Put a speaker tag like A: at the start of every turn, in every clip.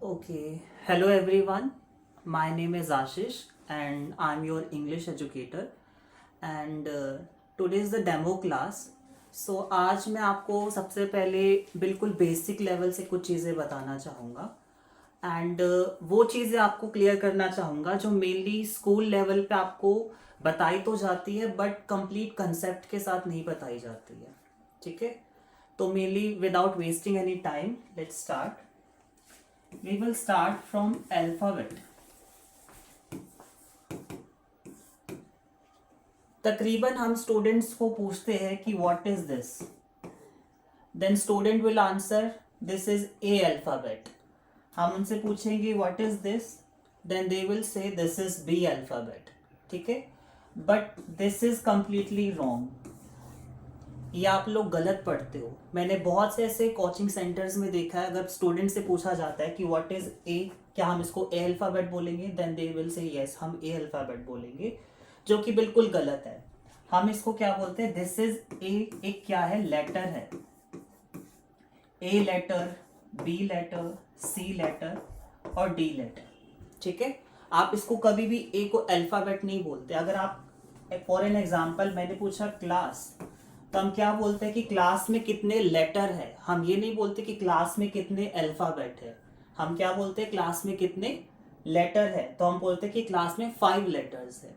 A: Okay, hello everyone. My name is Ashish and I'm your English educator. And today is the demo class. So आज मैं आपको सबसे पहले बिल्कुल basic level से कुछ चीज़ें बताना चाहूँगा एंड वो चीज़ें आपको क्लियर करना चाहूँगा जो मेनली स्कूल लेवल पे आपको बताई तो जाती है बट कंप्लीट कंसेप्ट के साथ नहीं बताई जाती है. ठीक है, तो mainly without wasting any time let's start. We will start from alphabet. तकरीबन हम स्टूडेंट्स को पूछते हैं कि what is this, then student will answer this is a alphabet. हम उनसे पूछेंगे what is this, then they will say this is B alphabet. ठीक है, but this is completely wrong. ये आप लोग गलत पढ़ते हो. मैंने बहुत से ऐसे कोचिंग सेंटर्स में देखा है, अगर स्टूडेंट से पूछा जाता है कि व्हाट इज ए, क्या हम इसको ए अल्फाबेट बोलेंगे, then they will say yes हम ए अल्फाबेट बोलेंगे, जो कि बिल्कुल गलत है. हम इसको क्या बोलते हैं, दिस इज ए. एक क्या है, लेटर है. A letter, B letter, C letter और डी लेटर. ठीक है, आप इसको कभी भी ए को अल्फाबेट नहीं बोलते. अगर आप फॉर एन एग्जाम्पल मैंने पूछा क्लास, तो हम क्या बोलते हैं कि क्लास में कितने लेटर है. हम ये नहीं बोलते कि क्लास में कितने अल्फाबेट है. हम क्या बोलते हैं, क्लास में कितने लेटर है, तो हम बोलते हैं कि क्लास में 5 लेटर्स है.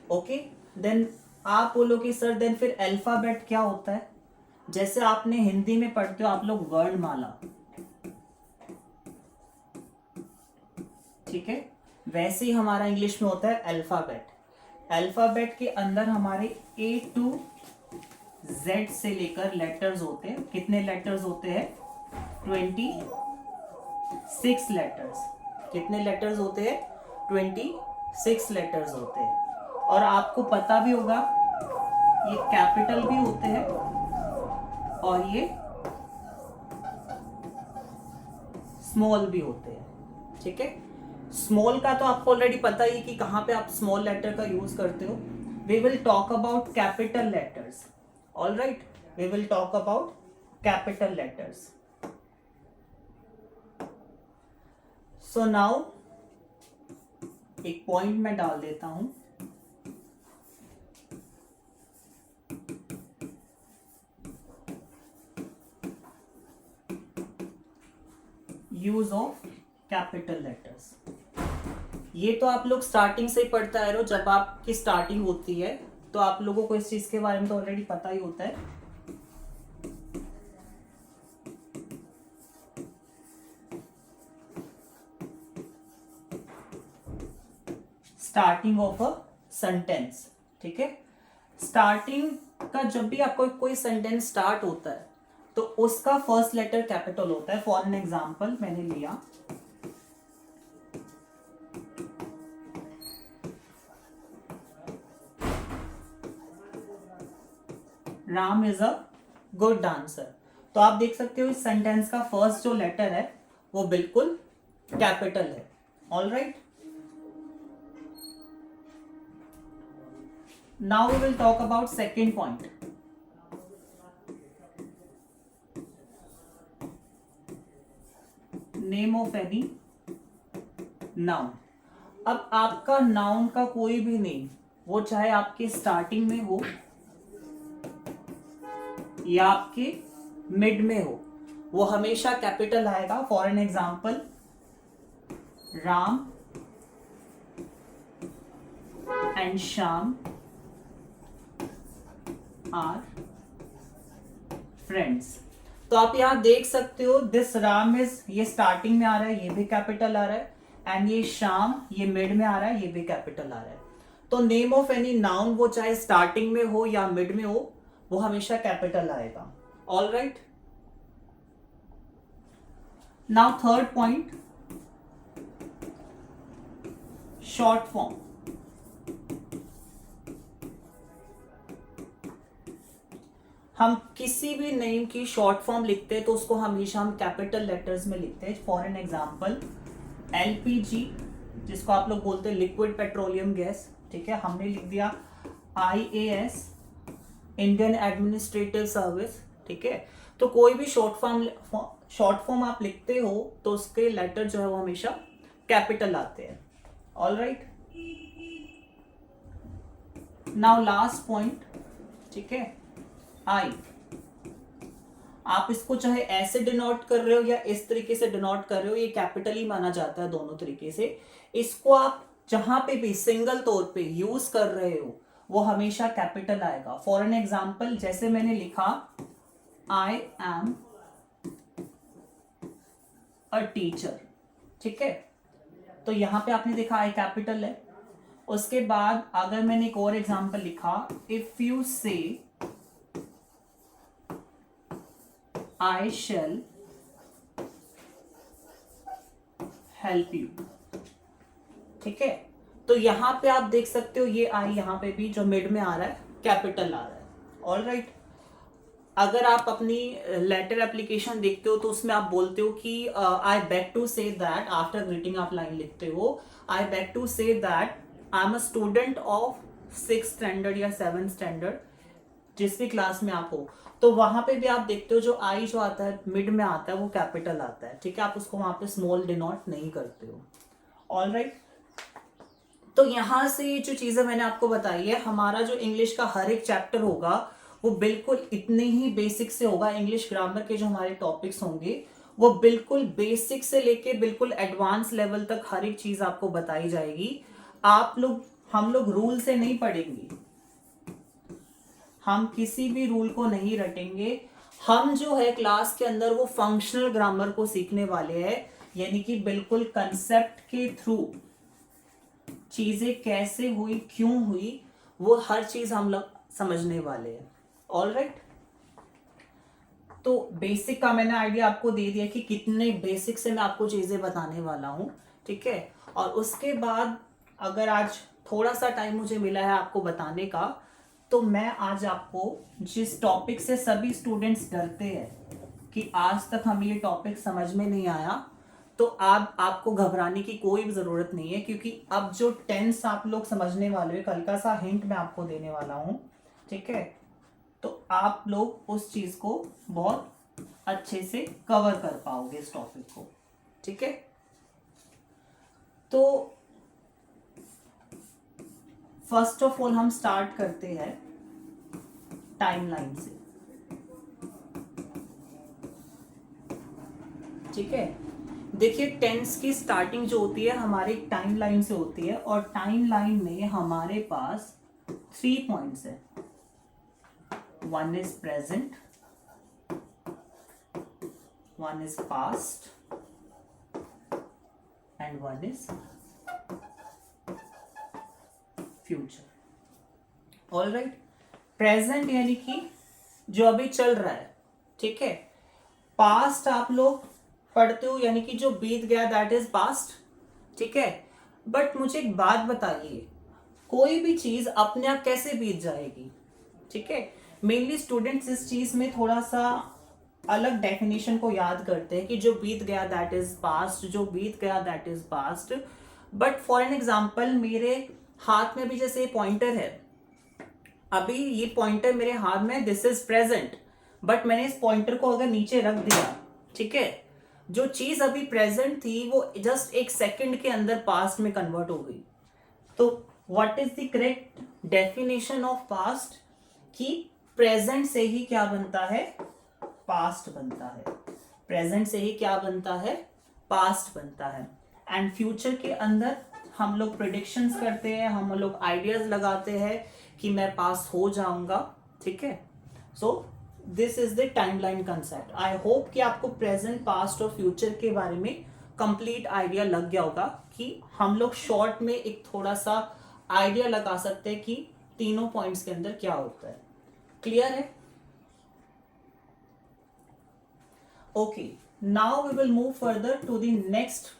A: ओके, देन आप बोलोगे सर देन फिर अल्फाबेट क्या होता है. जैसे आपने हिंदी में पढ़ते हो आप लोग वर्णमाला, ठीक है, वैसे ही हमारा इंग्लिश में होता है अल्फाबेट. अल्फाबेट के अंदर हमारे ए टू जेड से लेकर लेटर्स होते हैं. कितने लेटर्स होते हैं, 26 लेटर्स. कितने लेटर्स होते हैं, 26 लेटर्स होते हैं. और आपको पता भी होगा ये कैपिटल भी होते हैं और ये स्मॉल भी होते हैं. ठीक है, स्मॉल का तो आपको ऑलरेडी पता ही कि कहाँ पे आप स्मॉल लेटर का यूज करते हो. We will talk about capital letters. All right, we will talk about capital letters. So now एक पॉइंट मैं डाल देता हूं. Use of capital letters. ये तो आप लोग स्टार्टिंग से ही पढ़ते आ रहे हो. जब आपकी स्टार्टिंग होती है तो आप लोगों को इस चीज के बारे में तो ऑलरेडी पता ही होता है. Starting of a sentence. ठीक है, स्टार्टिंग का जब भी आपको कोई सेंटेंस स्टार्ट होता है तो उसका फर्स्ट लेटर कैपिटल होता है. फॉर एन एग्जांपल मैंने लिया Ram is a good dancer. तो आप देख सकते हो इस सेंटेंस का फर्स्ट जो लेटर है वो बिल्कुल कैपिटल है. All right, now we will talk about second point. Name of any noun. अब आपका नाउन का कोई भी नेम, वो चाहे आपके स्टार्टिंग में हो या आपके मिड में हो, वो हमेशा कैपिटल आएगा. For an example Ram and Shyam are friends. तो आप यहां देख सकते हो दिस राम इज, ये स्टार्टिंग में आ रहा है, ये भी कैपिटल आ रहा है. एंड ये श्याम ये मिड में आ रहा है, ये भी कैपिटल आ रहा है. तो नेम ऑफ एनी नाउन वो चाहे स्टार्टिंग में हो या मिड में हो, वो हमेशा कैपिटल आएगा. All right, now third point, short form. हम किसी भी नेम की शॉर्ट फॉर्म लिखते हैं तो उसको हमेशा हम कैपिटल लेटर्स में लिखते हैं. फॉर एन एग्जांपल एलपीजी, जिसको आप लोग बोलते हैं लिक्विड पेट्रोलियम गैस. ठीक है, हमने लिख दिया IAS, इंडियन एडमिनिस्ट्रेटिव सर्विस. ठीक है, तो कोई भी शॉर्ट फॉर्म आप लिखते हो तो उसके लेटर जो है वो हमेशा कैपिटल आते हैं. All right, now last point. ठीक है, आई. आप इसको चाहे ऐसे डिनोट कर रहे हो या इस तरीके से डिनोट कर रहे हो, ये कैपिटल ही माना जाता है दोनों तरीके से. इसको आप जहां पे भी सिंगल तौर पे यूज कर रहे हो वो हमेशा कैपिटल आएगा. फॉर एन एग्जाम्पल, जैसे मैंने लिखा आई एम अ टीचर. ठीक है, तो यहां पे आपने देखा आई कैपिटल है. उसके बाद अगर मैंने एक और एग्जाम्पल लिखा, इफ यू से I shall help you. ठीक है, तो यहां पे आप देख सकते हो ये आई यहां पे भी जो मिड में आ रहा है कैपिटल आ रहा है. ऑल राइट, अगर आप अपनी लेटर एप्लीकेशन देखते हो तो उसमें आप बोलते हो कि I beg to say that, after greeting आप लाइन लिखते हो, I beg to say that I am a student of 6th standard या 7th स्टैंडर्ड, जिस भी क्लास में आप हो. तो वहां पे भी आप देखते हो जो आई जो आता है मिड में आता है वो कैपिटल आता है. ठीक है, आप उसको वहां पे स्मॉल डिनोट नहीं करते हो. ऑल राइट, तो यहां से जो चीजें मैंने आपको बताई है, हमारा जो इंग्लिश का हर एक चैप्टर होगा वो बिल्कुल इतने ही बेसिक से होगा. इंग्लिश ग्रामर के जो हमारे टॉपिक्स होंगे वो बिल्कुल बेसिक से लेके बिल्कुल एडवांस लेवल तक हर एक चीज आपको बताई जाएगी. हम लोग रूल से नहीं पढ़ेंगे, हम किसी भी रूल को नहीं रटेंगे. हम जो है क्लास के अंदर वो फंक्शनल ग्रामर को सीखने वाले हैं, यानी कि बिल्कुल कंसेप्ट के थ्रू चीजें कैसे हुई, क्यों हुई, वो हर चीज हम लोग समझने वाले हैं. ऑल राइट, तो बेसिक का मैंने आइडिया आपको दे दिया कि कितने बेसिक से मैं आपको चीजें बताने वाला हूं. ठीक है, और उसके बाद अगर आज थोड़ा सा टाइम मुझे मिला है आपको बताने का, तो मैं आज आपको जिस टॉपिक से सभी स्टूडेंट्स डरते हैं कि आज तक हमें ये टॉपिक समझ में नहीं आया, तो आपको घबराने की कोई भी जरूरत नहीं है, क्योंकि अब जो टेंस आप लोग समझने वाले हो, कल का सा हिंट मैं आपको देने वाला हूं. ठीक है, तो आप लोग उस चीज को बहुत अच्छे से कवर कर पाओगे इस टॉपिक को. ठीक है, तो फर्स्ट ऑफ ऑल हम स्टार्ट करते हैं टाइमलाइन से. ठीक है, देखिए टेंस की स्टार्टिंग जो होती है हमारी टाइमलाइन से होती है, और टाइमलाइन में हमारे पास 3 पॉइंट्स है. One is present, one is past and one is future. All right, present यानी कि जो अभी चल रहा है. ठीक है, पास्ट आप लोग पढ़ते हो यानी कि जो बीत गया दैट इज पास्ट. ठीक है, बट मुझे एक बात बताइए, कोई भी चीज अपने आप कैसे बीत जाएगी? ठीक है, मेनली स्टूडेंट्स इस चीज में थोड़ा सा अलग डेफिनेशन को याद करते हैं कि जो बीत गया दैट इज पास्ट, जो बीत गया that is past. But for an example, मेरे हाथ में भी जैसे पॉइंटर है, अभी ये पॉइंटर मेरे हाथ में, दिस इज प्रेजेंट, बट मैंने इस पॉइंटर को अगर नीचे रख दिया, ठीक है, जो चीज अभी प्रेजेंट थी वो जस्ट एक सेकंड के अंदर पास्ट में कन्वर्ट हो गई. तो what is the correct definition of past? कि प्रेजेंट से ही क्या बनता है? पास्ट बनता है. प्रेजेंट से ही क्या बनता है? पास्ट बनता है. एंड फ्यूचर के अंदर हम लोग प्रेडिक्शंस करते हैं, हम लोग आइडियाज लगाते हैं कि मैं पास हो जाऊंगा. ठीक है, so this is the timeline concept. I hope कि आपको प्रेजेंट, पास्ट और फ्यूचर के बारे में कंप्लीट आइडिया लग गया होगा कि हम लोग शॉर्ट में एक थोड़ा सा आइडिया लगा सकते हैं कि तीनों पॉइंट्स के अंदर क्या होता है. क्लियर है? Okay, now we will move further to the next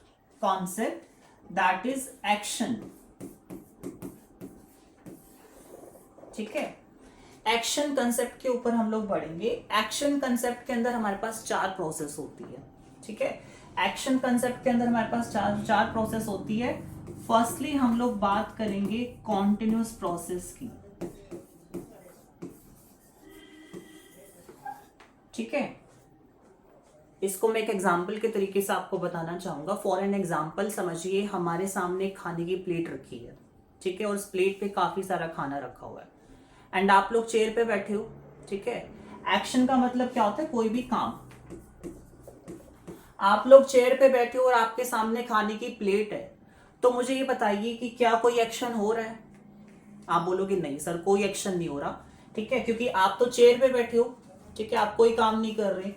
A: concept, that is action. ठीक है, एक्शन कंसेप्ट के ऊपर हम लोग बढ़ेंगे. एक्शन कंसेप्ट के अंदर हमारे पास 4 प्रोसेस होती है. ठीक है, एक्शन कंसेप्ट के अंदर हमारे पास चार प्रोसेस होती है. फर्स्टली हम लोग बात करेंगे कॉन्टिन्यूस प्रोसेस की. ठीक है, इसको मैं एक एग्जाम्पल के तरीके से आपको बताना चाहूँगा। फॉर एन एग्जाम्पल समझिए हमारे सामने खाने की प्लेट रखी है, ठीक है, और उस प्लेट पे काफ़ी सारा खाना रखा हुआ है एंड आप लोग चेयर पे बैठे हो, ठीक है। एक्शन का मतलब क्या होता है, कोई भी काम। आप लोग चेयर पे बैठे हो और आपके सामने खाने की प्लेट है, तो मुझे ये बताइए कि क्या कोई एक्शन हो रहा है। आप बोलोगे नहीं सर कोई एक्शन नहीं हो रहा, ठीक है, क्योंकि आप तो चेयर पे बैठे हो, ठीक है, आप कोई काम नहीं कर रहे।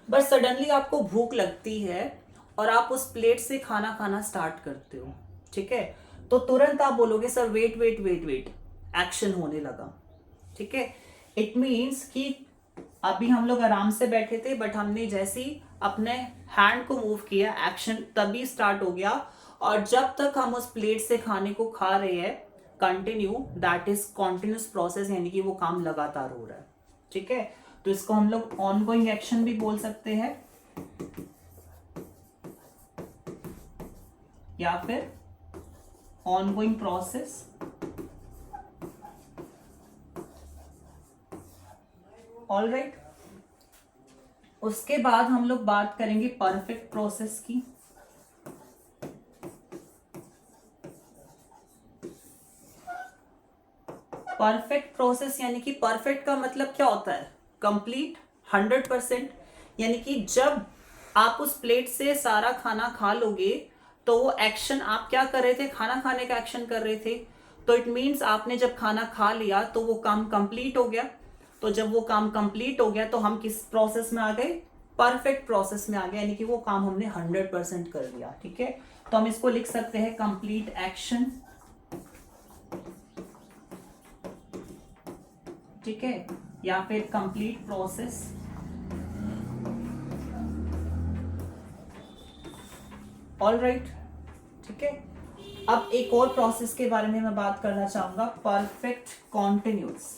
A: बट सडनली आपको भूख लगती है और आप उस प्लेट से खाना खाना स्टार्ट करते हो, ठीक है, तो तुरंत आप बोलोगे sir wait wait wait wait, action होने लगा, ठीक है। इट मीन्स कि अभी हम लोग आराम से बैठे थे बट हमने जैसे ही अपने हैंड को मूव किया, एक्शन तभी स्टार्ट हो गया। और जब तक हम उस प्लेट से खाने को खा रहे हैं, continue, that is continuous process, यानी कि वो काम लगातार हो रहा है, ठीक है। तो इसको हम लोग ऑनगोइंग एक्शन भी बोल सकते हैं या फिर ऑनगोइंग प्रोसेस। ऑल राइट, उसके बाद हम लोग बात करेंगे परफेक्ट प्रोसेस की। परफेक्ट प्रोसेस यानी कि परफेक्ट का मतलब क्या होता है, कंप्लीट, 100%। यानी कि जब आप उस प्लेट से सारा खाना खा लोगे तो वो एक्शन आप क्या कर रहे थे, खाना खाने का एक्शन कर रहे थे, तो इट मीन्स आपने जब खाना खा लिया तो वो काम कंप्लीट हो गया। तो जब वो काम कंप्लीट हो गया तो हम किस प्रोसेस में आ गए, परफेक्ट प्रोसेस में आ गए, यानी कि वो काम हमने 100% कर लिया, ठीक है। तो हम इसको लिख सकते हैं कंप्लीट एक्शन, ठीक है, या फिर कंप्लीट प्रोसेस। ऑल राइट, ठीक है। अब एक और प्रोसेस के बारे में मैं बात करना चाहूंगा, परफेक्ट कॉन्टिन्यूस।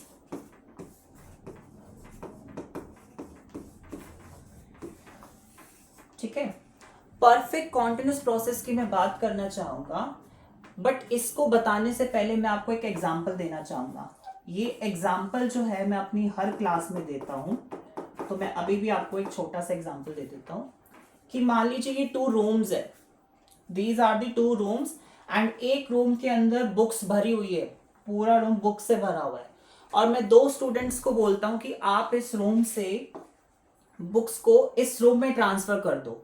A: ठीक है, परफेक्ट कॉन्टिन्यूस प्रोसेस की मैं बात करना चाहूंगा, बट इसको बताने से पहले मैं आपको एक एग्जांपल देना चाहूंगा। ये एग्जांपल जो है मैं अपनी हर क्लास में देता हूं, तो मैं अभी भी आपको एक छोटा सा एग्जांपल दे देता हूं कि मान लीजिए ये 2 रूम्स है, these are the 2 rooms and एक रूम के अंदर बुक्स भरी हुई है, पूरा रूम बुक से भरा हुआ है, और मैं 2 स्टूडेंट्स को बोलता हूं कि आप इस रूम से बुक्स को इस रूम में ट्रांसफर कर दो,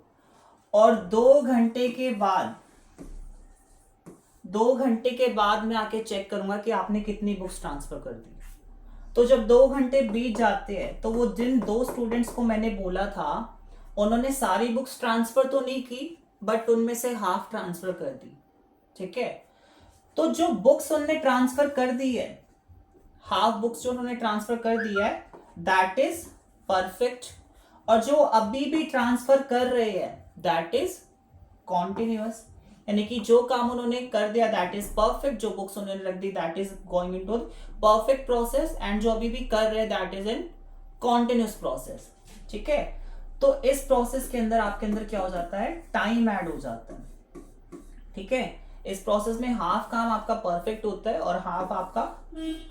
A: और 2 घंटे के बाद मैं आके चेक करूंगा कि आपने कितनी बुक्स ट्रांसफर कर दी। तो जब 2 घंटे बीत जाते हैं तो वो जिन 2 स्टूडेंट्स को मैंने बोला था उन्होंने सारी बुक्स ट्रांसफर तो नहीं की, बट उनमें से हाफ ट्रांसफर कर दी, ठीक है। तो जो बुक्स उन्होंने ट्रांसफर कर दी है, हाफ बुक्स जो उन्होंने ट्रांसफर कर दिया है, दैट इज परफेक्ट। और जो अभी भी ट्रांसफर कर रहे हैं दैट इज कॉन्टिन्यूअस, यानी कि जो काम उन्होंने कर दिया दैट इज परफेक्ट, जो बुक्स उन्होंने रख दी that is going into perfect process, and जो अभी भी कर रहे हैं that is in continuous process, ठीक है। तो इस प्रोसेस के अंदर आपके अंदर क्या हो जाता है, टाइम ऐड हो जाता है, ठीक है। इस प्रोसेस में हाफ काम आपका परफेक्ट होता है और हाफ आपका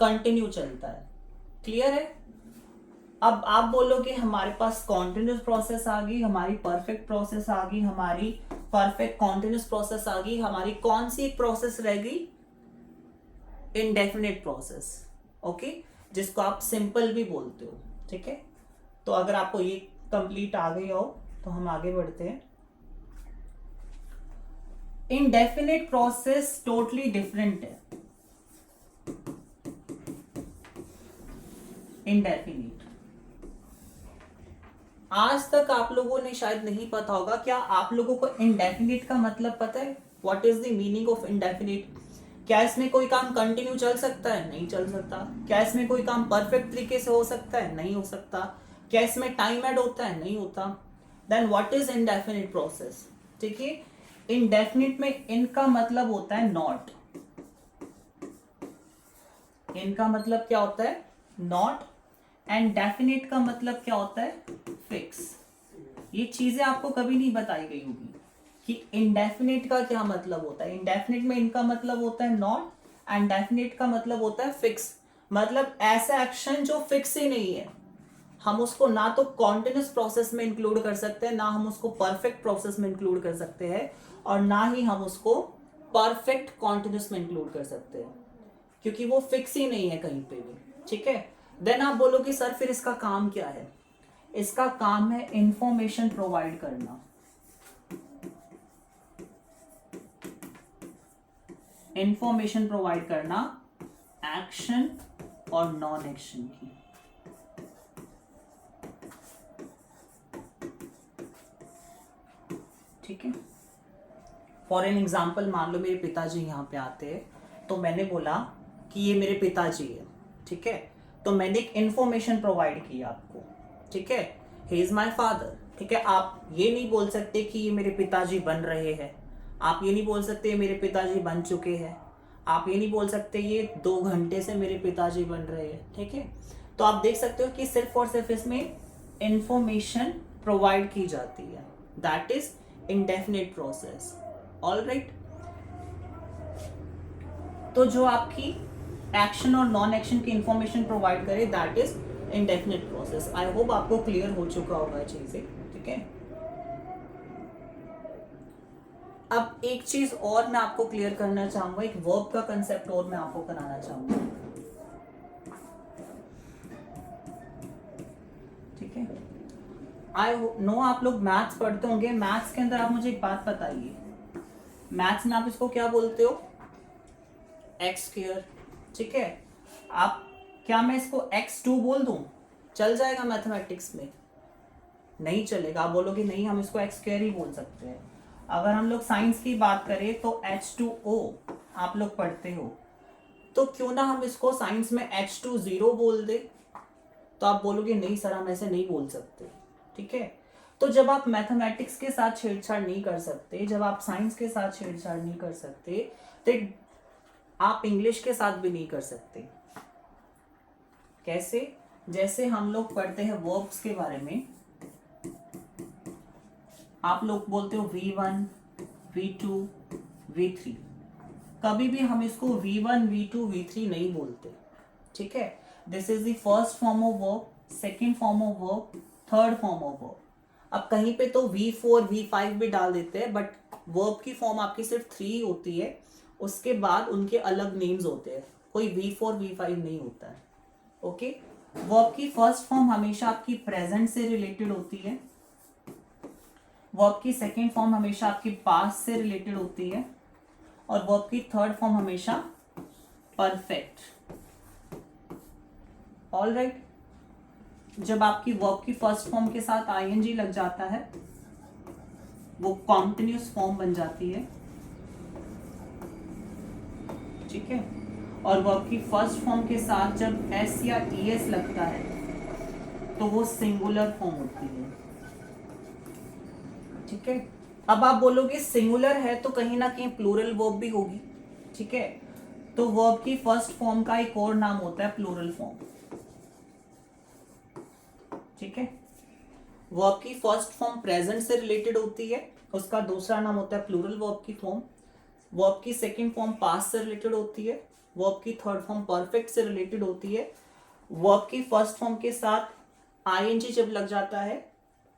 A: कंटिन्यू चलता है, क्लियर है। अब आप बोलोगे हमारे पास कॉन्टिन्यूस प्रोसेस आ गई, हमारी परफेक्ट प्रोसेस आ गई, हमारी परफेक्ट कॉन्टिन्यूस प्रोसेस आ गई, हमारी कौन सी प्रोसेस रह गई, इनडेफिनिट प्रोसेस, ओके, जिसको आप सिंपल भी बोलते हो, ठीक है। तो अगर आपको ये कंप्लीट आ गई हो तो हम आगे बढ़ते हैं। इनडेफिनिट प्रोसेस टोटली डिफरेंट है इनडेफिनिट। आज तक आप लोगों ने शायद नहीं पता होगा, क्या आप लोगों को इनडेफिनिट का मतलब पता है, what is the meaning of indefinite. क्या इसमें कोई काम कंटिन्यू चल सकता है, नहीं चल सकता। क्या इसमें कोई काम परफेक्ट तरीके से हो सकता है, नहीं हो सकता। क्या इसमें टाइम ऐड होता है, नहीं होता। Then what is indefinite process, ठीक है। इनडेफिनिट में इनका मतलब होता है नॉट, इनका मतलब क्या होता है, नॉट, एंड डेफिनिट का मतलब क्या होता है, फिक्स। ये चीजें आपको कभी नहीं बताई गई होगी कि इनडेफिनिट का क्या मतलब होता है। इनडेफिनिट में इनका मतलब होता है नॉट, एंड डेफिनिट का मतलब होता है फिक्स। मतलब ऐसा एक्शन जो फिक्स ही नहीं है, हम उसको ना तो कॉन्टिन्यूस प्रोसेस में इंक्लूड कर सकते हैं, ना हम उसको परफेक्ट प्रोसेस में इंक्लूड कर सकते हैं, और ना ही हम उसको परफेक्ट कॉन्टिन्यूस में इंक्लूड कर सकते हैं, क्योंकि वो फिक्स ही नहीं है कहीं पे भी, ठीक है। देन आप बोलोगे सर फिर इसका काम क्या है? इसका काम है इंफॉर्मेशन प्रोवाइड करना, इंफॉर्मेशन प्रोवाइड करना एक्शन और नॉन एक्शन की। ठीक है, फॉर एन एग्जाम्पल मान लो मेरे पिताजी यहाँ पे आते हैं, तो मैंने बोला कि ये मेरे पिताजी है, ठीक है, तो मैंने एक इंफॉर्मेशन प्रोवाइड की आपको, ठीक है, ही इज माई फादर, ठीक है। आप ये नहीं बोल सकते कि ये मेरे पिताजी बन रहे हैं, आप ये नहीं बोल सकते मेरे पिताजी बन चुके हैं, आप ये नहीं बोल सकते ये 2 घंटे से मेरे पिताजी बन रहे हैं, ठीक है। तो आप देख सकते हो कि सिर्फ और सिर्फ इसमें इंफॉर्मेशन प्रोवाइड की जाती है, that is indefinite process, alright. तो जो आपकी एक्शन और नॉन एक्शन की इंफॉर्मेशन प्रोवाइड करे that is indefinite process. I hope आपको क्लियर हो चुका होगा चीजें, ठीक है। अब एक चीज और मैं आपको क्लियर करना चाहूंगा, एक वर्ब का कंसेप्ट और मैं आपको कराना चाहूंगा, ठीक है। आई नो आप लोग मैथ्स पढ़ते होंगे, मैथ्स के अंदर आप मुझे एक बात बताइए, मैथ्स में आप इसको क्या बोलते हो? एक्स स्क्वायर, ठीक है। आप क्या मैं इसको x2 बोल दूं, चल जाएगा मैथमेटिक्स में? नहीं चलेगा, आप बोलोगे नहीं हम इसको एक्स स्क्वायर ही बोल सकते हैं। अगर हम लोग साइंस की बात करें तो H2O आप लोग पढ़ते हो, तो क्यों ना हम इसको साइंस में H20 बोल दे? तो आप बोलोगे नहीं सर हम ऐसे नहीं बोल सकते, ठीक है। तो जब आप मैथमेटिक्स के साथ छेड़छाड़ नहीं कर सकते, जब आप साइंस के साथ छेड़छाड़ नहीं कर सकते, तो आप इंग्लिश के साथ भी नहीं कर सकते। कैसे? जैसे हम लोग पढ़ते हैं वर्ब्स के बारे में, आप लोग बोलते हो V1, V2, V3, कभी भी हम इसको V1, V2, V3 नहीं बोलते, ठीक है। This is the first form of verb, second form of verb, third form of verb. अब कहीं पे तो V4, V5 भी डाल देते हैं, बट वर्ब की फॉर्म आपकी सिर्फ 3 होती है, उसके बाद उनके अलग नेम्स होते हैं, कोई V4, V5 नहीं होता है, ओके। वर्ब की फर्स्ट फॉर्म हमेशा आपकी प्रेजेंट से रिलेटेड होती है, वर्ब की सेकेंड फॉर्म हमेशा आपकी पास्ट से रिलेटेड होती है, और वर्ब की थर्ड फॉर्म हमेशा परफेक्ट, ऑलराइट। जब आपकी वर्ब की फर्स्ट फॉर्म के साथ आईएनजी लग जाता है वो कॉन्टिन्यूस फॉर्म बन जाती है, ठीक है। और वर्ब की फर्स्ट फॉर्म के साथ जब एस या ईएस लगता है तो वो सिंगुलर फॉर्म होती है, ठीक है। अब आप बोलोगे सिंगुलर है तो कहीं ना कहीं प्लूरल वर्ब भी होगी, ठीक है। तो वर्ब की फर्स्ट फॉर्म का एक और नाम होता है प्लूरल फॉर्म, ठीक है। वर्ब की फर्स्ट फॉर्म प्रेजेंट से रिलेटेड होती है, उसका दूसरा नाम होता है प्लूरल वर्ब की फॉर्म। वर्ब की सेकंड फॉर्म पास्ट से रिलेटेड होती है, वर्ब की थर्ड फॉर्म परफेक्ट से रिलेटेड होती है। वर्ब की फर्स्ट फॉर्म के साथ आईएनजी जब लग जाता है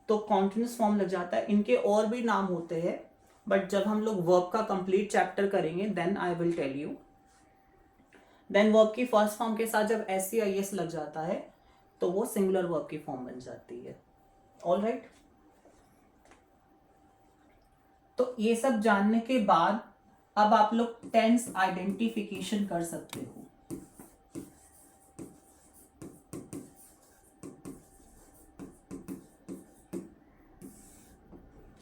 A: तो कॉन्टिन्यूस फॉर्म लग जाता है। इनके और भी नाम होते हैं, बट जब हम लोग वर्ब का कंप्लीट चैप्टर करेंगे then I will tell you. Then verb की फर्स्ट फॉर्म के साथ जब एस या एस लग जाता है तो वो सिंगुलर वर्ब की फॉर्म बन जाती है, ऑलराइट। तो ये सब जानने के बाद अब आप लोग टेंस आइडेंटिफिकेशन कर सकते हो।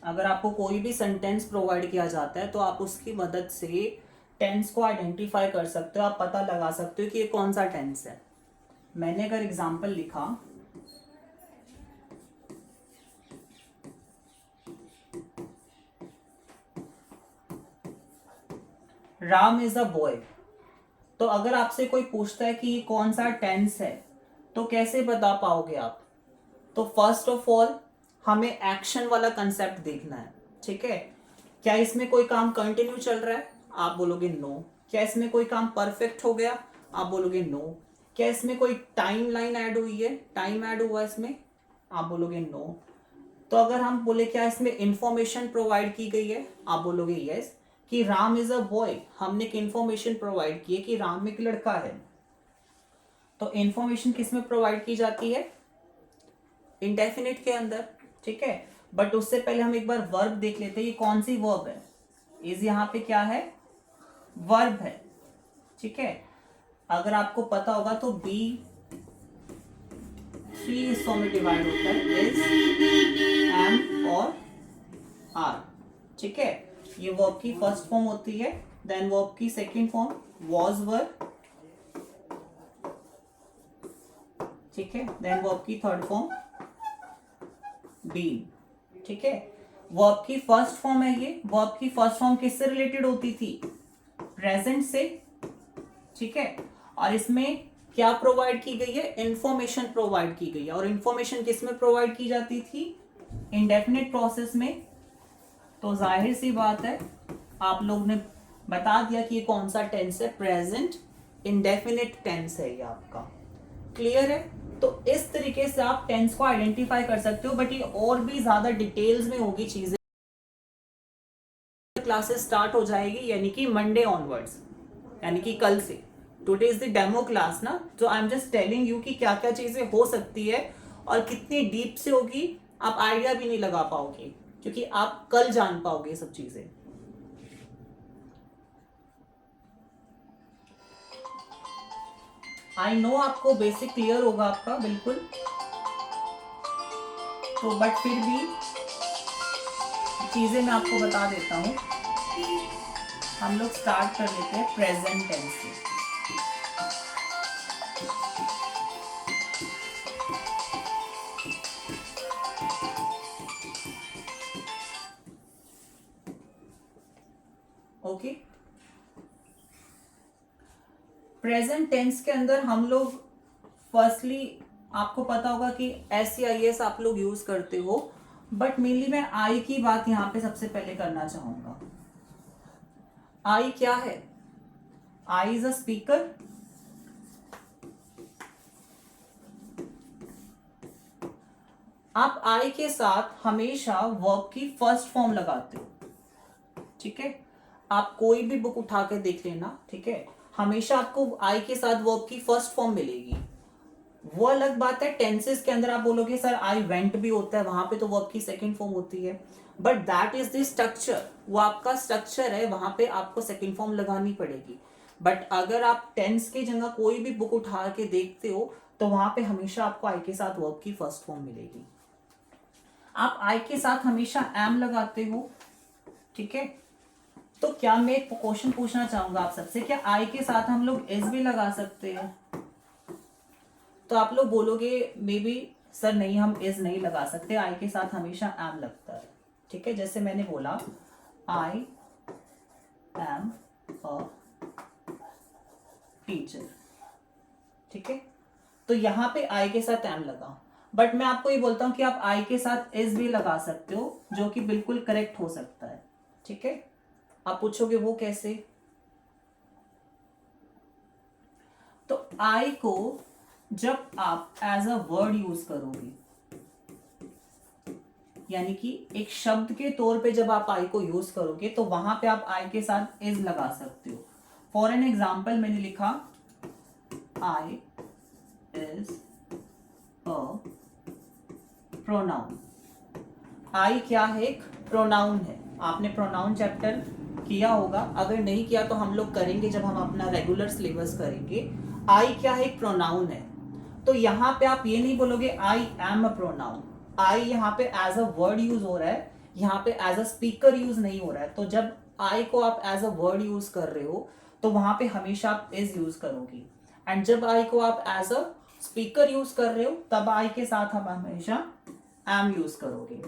A: अगर आपको कोई भी सेंटेंस प्रोवाइड किया जाता है तो आप उसकी मदद से टेंस को आइडेंटिफाई कर सकते हो, आप पता लगा सकते हो कि ये कौन सा टेंस है। मैंने अगर एग्जांपल लिखा राम इज अ बॉय, तो अगर आपसे कोई पूछता है कि ये कौन सा टेंस है तो कैसे बता पाओगे आप? तो फर्स्ट ऑफ ऑल हमें एक्शन वाला कंसेप्ट देखना है, ठीक है। क्या इसमें कोई काम कंटिन्यू चल रहा है? आप बोलोगे नो। क्या इसमें कोई काम परफेक्ट हो गया? आप बोलोगे नो। क्या इसमें कोई टाइम लाइन ऐड हुई है? टाइम ऐड हुआ इसमें? आप बोलोगे नो। तो अगर हम बोले क्या इसमें इंफॉर्मेशन प्रोवाइड की गई है? आप बोलोगे यस। कि राम इज अ बॉय, हमने एक इंफॉर्मेशन प्रोवाइड की है कि राम एक लड़का है। तो इंफॉर्मेशन किस में प्रोवाइड की जाती है? इंडेफिनिट के अंदर, ठीक है। बट उससे पहले हम एक बार वर्ब देख लेते हैं, ये कौन सी वर्ब है? इज यहाँ पे क्या है? वर्ब है, ठीक है। अगर आपको पता होगा तो बी 3 हिस्सों में डिवाइड होता है, इज, एम और आर, ठीक है। ये वर्ब की फर्स्ट फॉर्म होती है। देन वर्ब की सेकंड फॉर्म वॉज वर, ठीक है। देन वर्ब की थर्ड फॉर्म बीन, ठीक है। वर्ब की फर्स्ट फॉर्म है ये। वर्ब की फर्स्ट फॉर्म किससे रिलेटेड होती थी? प्रेजेंट से, ठीक है। और इसमें क्या प्रोवाइड की गई है? इंफॉर्मेशन प्रोवाइड की गई है। और इंफॉर्मेशन किस में प्रोवाइड की जाती थी? इंडेफिनिट प्रोसेस में। तो जाहिर सी बात है, आप लोग ने बता दिया कि ये कौन सा टेंस है, प्रेजेंट इंडेफिनिट टेंस है ये आपका। क्लियर है? तो इस तरीके से आप टेंस को आइडेंटिफाई कर सकते हो। बट ये और भी ज्यादा डिटेल्स में होगी चीजें। क्लासेस स्टार्ट हो जाएगी यानी कि मंडे ऑनवर्ड्स, यानी कि कल से। Today is the demo class ना, तो I am just telling you कि क्या क्या चीजें हो सकती है और कितनी डीप से होगी आप आइडिया भी नहीं लगा पाओगे, क्योंकि आप कल जान पाओगे ये सब चीजें। आई नो आपको बेसिक क्लियर होगा आपका बिल्कुल। तो बट फिर भी चीजें मैं आपको बता देता हूं। हम लोग स्टार्ट कर लेते हैं प्रेजेंट टेंस से। ओके, प्रेजेंट टेंस के अंदर हम लोग फर्स्टली, आपको पता होगा कि SCIS आप लोग यूज करते हो। बट मेनली मैं आई की बात यहां पे सबसे पहले करना चाहूंगा। आई क्या है? I is a speaker. आप आई के साथ हमेशा वर्ब की फर्स्ट फॉर्म लगाते हो, ठीक है। आप कोई भी बुक उठा के देख लेना, ठीक है। हमेशा आपको आई के साथ वर्ब की फर्स्ट फॉर्म मिलेगी। वो अलग बात है, टेंसेस के अंदर आप बोलोगे सर आई वेंट भी होता है, वहां पे तो वर्ब की सेकंड फॉर्म होती है। But that is the structure, वो आपका स्ट्रक्चर है, वहां पे आपको सेकंड फॉर्म लगानी पड़ेगी। बट अगर आप टेंस की जगह कोई भी बुक उठा के देखते हो तो वहां पे हमेशा आपको आई के साथ वर्ब की फर्स्ट फॉर्म मिलेगी। आप आई के साथ हमेशा एम लगाते हो, ठीक है। तो क्या मैं एक क्वेश्चन पूछना चाहूंगा आप सबसे, क्या आई के साथ हम लोग इज भी लगा सकते हैं? तो आप लोग बोलोगे मे बी सर नहीं, हम इज नहीं लगा सकते, आई के साथ हमेशा एम लगता है, ठीक है। जैसे मैंने बोला आई एम अ टीचर, ठीक है। तो यहां पे आई के साथ एम लगा। बट मैं आपको ये बोलता हूं कि आप आई के साथ इज भी लगा सकते हो, जो कि बिल्कुल करेक्ट हो सकता है, ठीक है। आप पूछोगे वो कैसे? तो आई को जब आप एज अ वर्ड यूज करोगे, यानी कि एक शब्द के तौर पे जब आप आई को यूज करोगे, तो वहां पे आप आई के साथ इज लगा सकते हो। फॉर एन एग्जाम्पल मैंने लिखा आई इज अ प्रोनाउन। आई क्या है? एक प्रोनाउन है। आपने प्रोनाउन चैप्टर किया होगा, अगर नहीं किया तो हम लोग करेंगे जब हम अपना रेगुलर सिलेबस करेंगे। आई क्या है? एक प्रोनाउन है। तो यहां पे आप ये नहीं बोलोगे आई एम अ प्रोनाउन। आई यहाँ पे एज अ वर्ड यूज हो रहा है, यहाँ पे एज अ स्पीकर यूज नहीं हो रहा है। तो जब आई को आप एज अ वर्ड यूज कर रहे हो तो वहां पे हमेशा आप इज यूज करोगी। एंड जब आई को आप एज अ स्पीकर यूज कर रहे हो तब आई के साथ आप हमेशा एम यूज करोगे।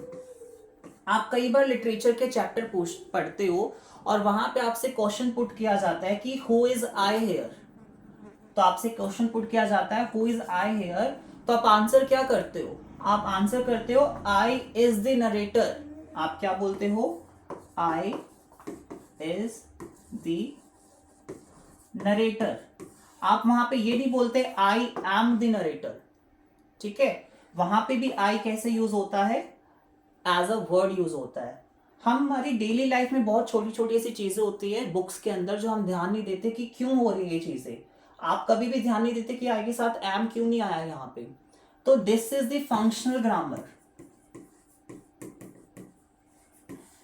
A: आप कई बार लिटरेचर के चैप्टर पढ़ते हो और वहां पे आपसे क्वेश्चन पुट किया जाता है कि हु इज आई हेयर। तो आपसे क्वेश्चन पुट किया जाता है हु इज आई हेयर, तो आप आंसर क्या करते हो? आप आंसर करते हो आई इज द नरेटर। आप क्या बोलते हो? I is the narrator. आप वहां पे ये नहीं बोलते आई एम द नरेटर, ठीक है, वहां पे भी आई कैसे यूज होता है, एज अ वर्ड यूज होता है। हम हमारी डेली लाइफ में बहुत छोटी छोटी ऐसी चीजें होती है बुक्स के अंदर जो हम ध्यान नहीं देते कि क्यों हो रही है ये चीजें। आप कभी भी ध्यान नहीं देते कि आई के साथ एम क्यों नहीं आया यहाँ पे। तो this is the functional grammar.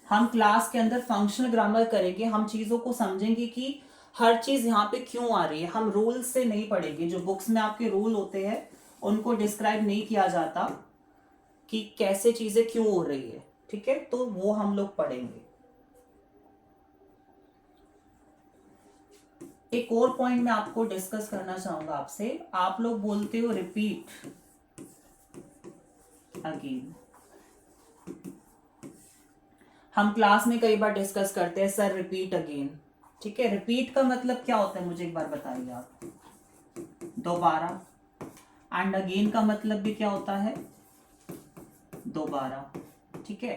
A: हम क्लास के अंदर फंक्शनल ग्रामर करेंगे, हम चीजों को समझेंगे कि हर चीज यहाँ पे क्यों आ रही है। हम रूल से नहीं पढ़ेंगे, जो बुक्स में आपके रूल होते हैं उनको डिस्क्राइब नहीं किया जाता कि कैसे चीजें क्यों हो रही है, ठीक है, तो वो हम लोग पढ़ेंगे। एक और पॉइंट मैं आपको डिस्कस करना चाहूंगा आपसे। आप लोग बोलते हो रिपीट अगेन। हम क्लास में कई बार डिस्कस करते हैं सर रिपीट अगेन, ठीक है, रिपीट का मतलब क्या होता है मुझे एक बार बताइए आप। दोबारा। एंड अगेन का मतलब भी क्या होता है, दोबारा, ठीक है।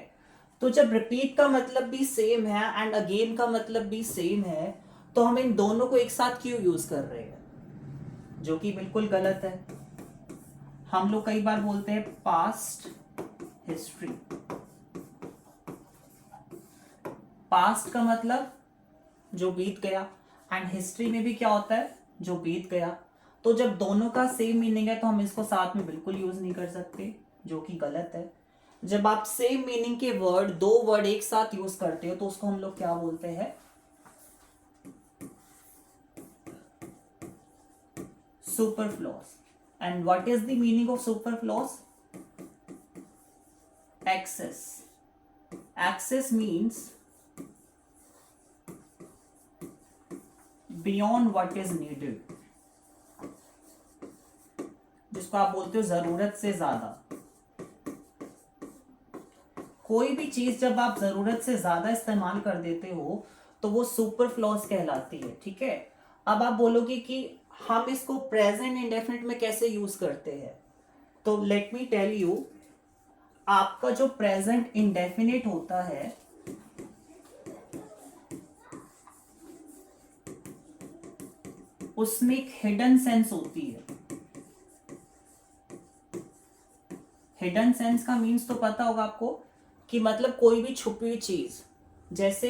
A: तो जब रिपीट का मतलब भी सेम है एंड अगेन का मतलब भी सेम है, तो हम इन दोनों को एक साथ क्यों यूज कर रहे हैं, जो कि बिल्कुल गलत है। हम लोग कई बार बोलते हैं पास्ट हिस्ट्री। पास्ट का मतलब जो बीत गया, एंड हिस्ट्री में भी क्या होता है, जो बीत गया। तो जब दोनों का सेम मीनिंग है तो हम इसको साथ में बिल्कुल यूज नहीं कर सकते, जो कि गलत है। जब आप सेम मीनिंग के वर्ड, दो वर्ड एक साथ यूज करते हो तो उसको हम लोग क्या बोलते हैं, superfluous. And what is the meaning of superfluous, excess. Excess means beyond what is needed, जिसको आप बोलते हो जरूरत से ज्यादा। कोई भी चीज जब आप जरूरत से ज्यादा इस्तेमाल कर देते हो तो वो सुपरफ्लॉस कहलाती है, ठीक है। अब आप बोलोगे कि हम इसको प्रेजेंट इंडेफिनिट में कैसे यूज करते हैं, तो लेट मी टेल यू। आपका जो प्रेजेंट इंडेफिनिट होता है उसमें एक हिडन सेंस होती है। हिडन सेंस का मीन्स तो पता होगा आपको, कि मतलब कोई भी छुपी हुई चीज। जैसे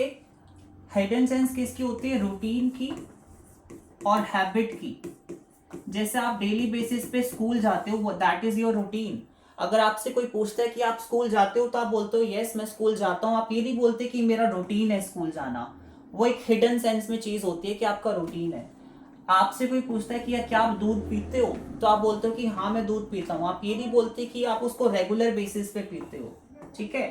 A: हिडन सेंस किसकी होती है, रूटीन की और हैबिट की। जैसे आप डेली बेसिस पे स्कूल जाते हो, दैट इज योर रूटीन। अगर आपसे कोई पूछता है कि आप स्कूल जाते हो तो आप बोलते हो यस मैं स्कूल जाता हूं। आप ये नहीं बोलते कि मेरा रूटीन है स्कूल जाना। वो एक हिडन सेंस में चीज होती है कि आपका रूटीन है। आपसे कोई पूछता है कि यार क्या आप दूध पीते हो, तो आप बोलते हो कि हाँ मैं दूध पीता हूँ। आप ये नहीं बोलते कि आप उसको रेगुलर बेसिस पे पीते हो, ठीक है।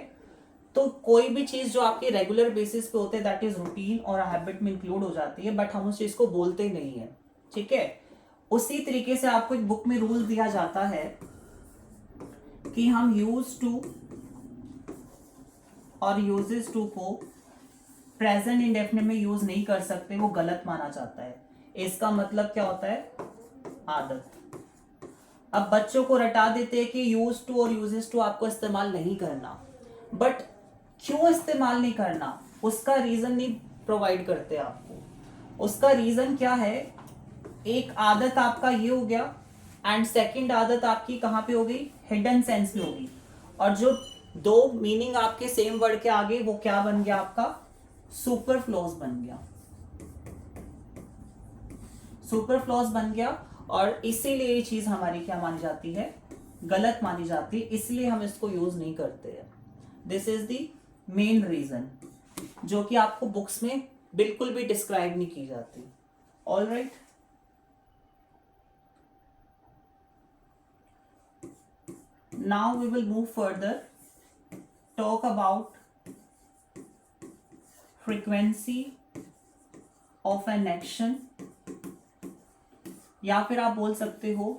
A: तो कोई भी चीज जो आपके रेगुलर बेसिस पे होते हैं दैट इज रूटीन और हैबिट में इंक्लूड हो जाती है, बट हम उस चीज को बोलते नहीं है, ठीक है। उसी तरीके से आपको एक बुक में रूल दिया जाता है कि हम यूज टू और यूजेस टू को प्रेजेंट इंडेफिनिट में यूज नहीं कर सकते, वो गलत माना जाता है। इसका मतलब क्या होता है, आदत। अब बच्चों को रटा देते हैं कि यूज टू और यूजेस टू आपको इस्तेमाल नहीं करना, बट क्यों इस्तेमाल नहीं करना उसका रीजन नहीं प्रोवाइड करते आपको। उसका रीजन क्या है, एक आदत आपका ये हो गया एंड सेकंड आदत आपकी कहां पे हो गई, हिडन सेंस में होगी। और जो दो मीनिंग आपके सेम वर्ड के आगे वो क्या बन गया, आपका सुपरफ्लॉस बन गया। सुपरफ्लॉस बन गया और इसीलिए ये चीज हमारी क्या मानी जाती है, गलत मानी जाती है, इसलिए हम इसको यूज नहीं करते हैं। This is the main reason, जो कि आपको बुक्स में बिल्कुल भी डिस्क्राइब नहीं की जाती। All right, now we will move further, talk about frequency of an action, या फिर आप बोल सकते हो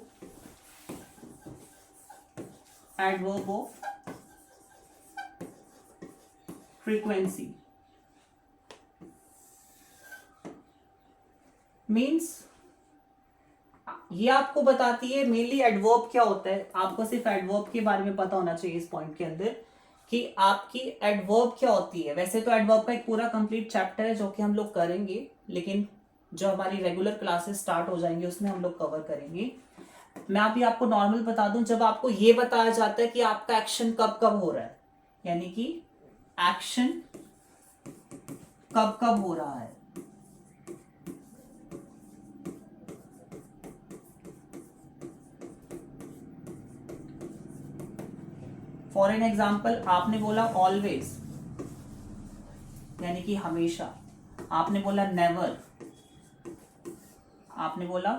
A: adverb of frequency। मीन्स ये आपको बताती है मेनली एडवर्ब क्या होता है। आपको सिर्फ एडवर्ब के बारे में पता होना चाहिए इस पॉइंट के अंदर कि आपकी एडवर्ब क्या होती है। वैसे तो एडवर्ब का एक पूरा कंप्लीट चैप्टर है जो कि हम लोग करेंगे, लेकिन जो हमारी रेगुलर क्लासेस स्टार्ट हो जाएंगे उसमें हम लोग कवर करेंगे। मैं अभी आपको नॉर्मल बता दूं, जब आपको ये बताया जाता है कि आपका एक्शन कब कब हो रहा है, यानी कि एक्शन कब कब हो रहा है, फॉर एन एग्जाम्पल आपने बोला ऑलवेज यानी कि हमेशा, आपने बोला नेवर, आपने बोला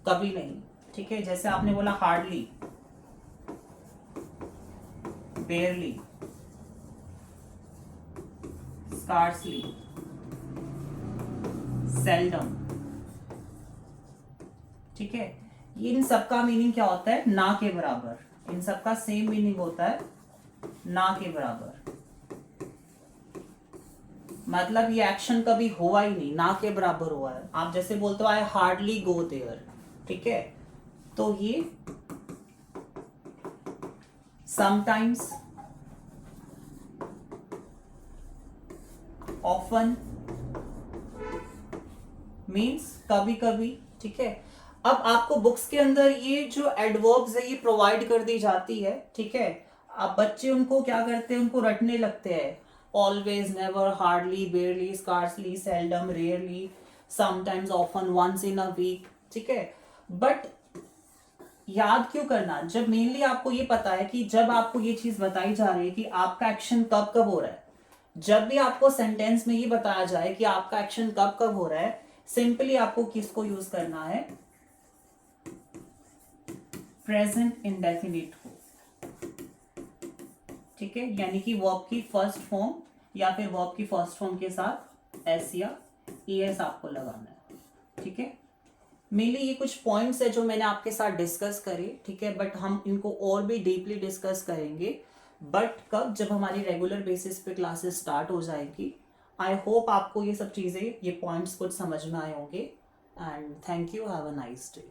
A: कभी नहीं, ठीक है। जैसे आपने बोला हार्डली, बेयरली, स्कार्सली, सेल्डम, ठीक है। ये इन सबका मीनिंग क्या होता है, ना के बराबर, इन सबका सेम मीनिंग होता है ना के बराबर। मतलब ये एक्शन कभी हुआ ही नहीं, ना के बराबर हुआ है। आप जैसे बोलते हो आई हार्डली गो देयर, ठीक है, तो ये समटाइम्स, ऑफन मीन्स कभी कभी, ठीक है। अब आपको बुक्स के अंदर ये जो एडवर्ब्स है ये प्रोवाइड कर दी जाती है, ठीक है। अब बच्चे उनको क्या करते हैं, उनको रटने लगते हैं, always, never, hardly, barely, scarcely, seldom, rarely, sometimes, often, once in a week, ठीक है। बट याद क्यों करना, जब मेनली आपको ये पता है कि जब आपको ये चीज बताई जा रही है कि आपका एक्शन कब कब हो रहा है, जब भी आपको सेंटेंस में ये बताया जाए कि आपका एक्शन कब कब हो रहा है, सिंपली आपको किसको यूज करना है, प्रेजेंट इंडेफिनिट को, ठीक है। यानी कि वर्ब की फर्स्ट फॉर्म या फिर वर्ब की फर्स्ट फॉर्म के साथ एस या ईएस आपको लगाना है, ठीक है। मेनली ये कुछ पॉइंट्स है जो मैंने आपके साथ डिस्कस करे, ठीक है, बट हम इनको और भी डीपली डिस्कस करेंगे, बट कब, जब हमारी रेगुलर बेसिस पे क्लासेस स्टार्ट हो जाएगी। आई होप आपको ये सब चीज़ें, ये पॉइंट्स कुछ समझ में आए होंगे, and thank you, have a nice day.